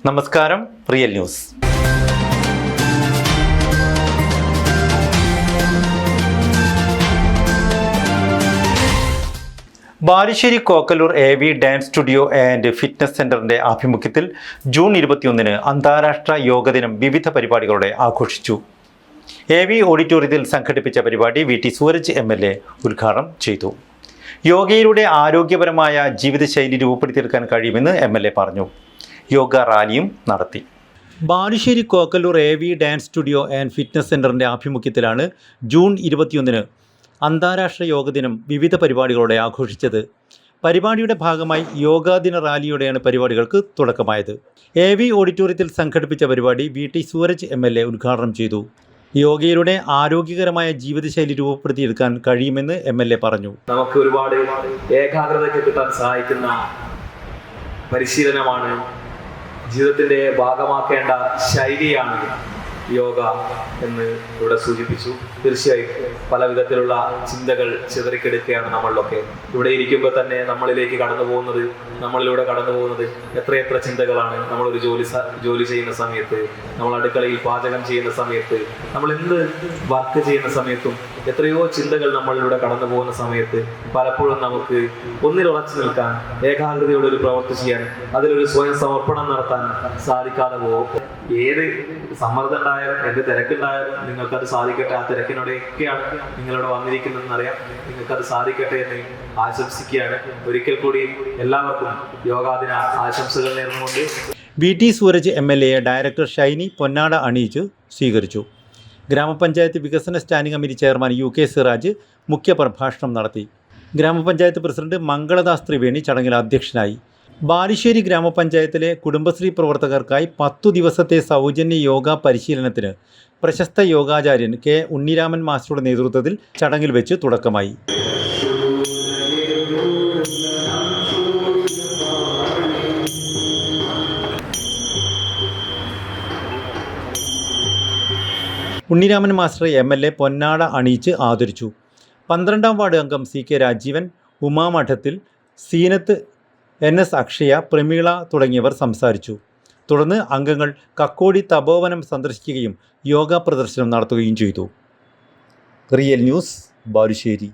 നമസ്കാരം, real news. Balussery Kokkallur AV dance studio and fitness സെന്ററിന്റെ ആഭിമുഖ്യത്തിൽ ജൂൺ 21 അന്താരാഷ്ട്ര യോഗ ദിനം വിവിധ പരിപാടികളോടെ ആഘോഷിച്ചു. AV ഓഡിറ്റോറിയത്തിൽ സംഘടിപ്പിച്ച പരിപാടി VT സൂരജ് MLA ഉദ്ഘാടനം ചെയ്തു. യോഗയിലൂടെ ആരോഗ്യപരമായ ജീവിതശൈലി രൂപപ്പെടുത്തിയെടുക്കാൻ കഴിയുമെന്ന് MLA പറഞ്ഞു. യോഗ റാലിയും നടത്തി. Balussery Kokkallur AV dance studio and fitness സെന്ററിന്റെ ആഭിമുഖ്യത്തിലാണ് ജൂൺ 21 അന്താരാഷ്ട്ര യോഗ ദിനം വിവിധ പരിപാടികളോടെ ആഘോഷിച്ചത്. പരിപാടിയുടെ ഭാഗമായി യോഗാ ദിന റാലിയോടെയാണ് പരിപാടികൾക്ക് തുടക്കമായത്. AV ഓഡിറ്റോറിയത്തിൽ സംഘടിപ്പിച്ച പരിപാടി VT സൂരജ് MLA ഉദ്ഘാടനം ചെയ്തു. യോഗയിലൂടെ ആരോഗ്യകരമായ ജീവിതശൈലി രൂപപ്പെടുത്തിയെടുക്കാൻ കഴിയുമെന്ന് MLA പറഞ്ഞു. നമുക്ക് ഒരുപാട് ഏകാഗ്രതയ്ക്ക് കിട്ടാൻ സഹായിക്കുന്ന പരിശീലനമാണ്, ജീവിതത്തിന്റെ ഭാഗമാക്കേണ്ട ശൈലിയാണ് യോഗ എന്ന് ഇവിടെ സൂചിപ്പിച്ചു. തീർച്ചയായും പല വിധത്തിലുള്ള ചിന്തകൾ ചിതറിക്കെടുക്കുകയാണ് നമ്മളിലൊക്കെ. ഇവിടെ ഇരിക്കുമ്പോൾ തന്നെ നമ്മളിലേക്ക് നമ്മളിലൂടെ കടന്നു പോകുന്നത് എത്രയെത്ര ചിന്തകളാണ്. നമ്മളൊരു ജോലി ചെയ്യുന്ന സമയത്ത്, നമ്മൾ അടുക്കളയിൽ പാചകം ചെയ്യുന്ന സമയത്ത്, നമ്മൾ എന്ത് വർക്ക് ചെയ്യുന്ന സമയത്തും എത്രയോ ചിന്തകൾ നമ്മളിലൂടെ കടന്നു പോകുന്ന സമയത്ത് പലപ്പോഴും നമുക്ക് ഒന്നിൽ ഉറച്ചു നിൽക്കാൻ, ഏകാഗ്രതയോടെ ഒരു പ്രവൃത്തി ചെയ്യാൻ, അതിലൊരു സ്വയം സമർപ്പണം നടത്താൻ സാധിക്കാതെ പോകും. ഏത് സമ്മർദ്ദം ഉണ്ടായാലും, എന്ത് തിരക്കുണ്ടായാലും നിങ്ങൾക്കത് സാധിക്കട്ടെ. ആ തിരക്കിനോടെയൊക്കെയാണ് നിങ്ങളിവിടെ വന്നിരിക്കുന്നതെന്നറിയാം. നിങ്ങൾക്കത് സാധിക്കട്ടെ എന്ന് ആശംസിക്കുകയാണ്. ഒരിക്കൽ കൂടി എല്ലാവർക്കും യോഗാദിന ആശംസകൾ നേർന്നുകൊണ്ട് VT Suraj MLA director Shiny പൊന്നാട അണിയിച്ചു സ്വീകരിച്ചു. ഗ്രാമപഞ്ചായത്ത് വികസന standing committee chairman UK Siraj മുഖ്യപ്രഭാഷണം നടത്തി. ഗ്രാമപഞ്ചായത്ത് പ്രസിഡന്റ് മംഗളദാസ് ത്രിവേണി ചടങ്ങിൽ അധ്യക്ഷനായി. ബാലുശ്ശേരി ഗ്രാമപഞ്ചായത്തിലെ കുടുംബശ്രീ പ്രവർത്തകർക്കായി 10 ദിവസത്തെ സൗജന്യ യോഗ പരിശീലനത്തിന് പ്രശസ്ത യോഗാചാര്യൻ K ഉണ്ണിരാമൻ മാസ്റ്ററുടെ നേതൃത്വത്തിൽ ചടങ്ങിൽ വെച്ച് തുടക്കമായി. ഉണ്ണിരാമൻ മാസ്റ്റർ MLA പൊന്നാട അണിയിച്ച് ആദരിച്ചു. 12ാം വാർഡ് അംഗം CK രാജീവൻ, ഉമാമഠത്തിൽ, സീനത്ത്, NS അക്ഷയ, പ്രമീള തുടങ്ങിയവർ സംസാരിച്ചു. തുടർന്ന് അംഗങ്ങൾ കക്കോടി തപോവനം സന്ദർശിക്കുകയും യോഗ പ്രദർശനം നടത്തുകയും ചെയ്തു. Real news, Balussery.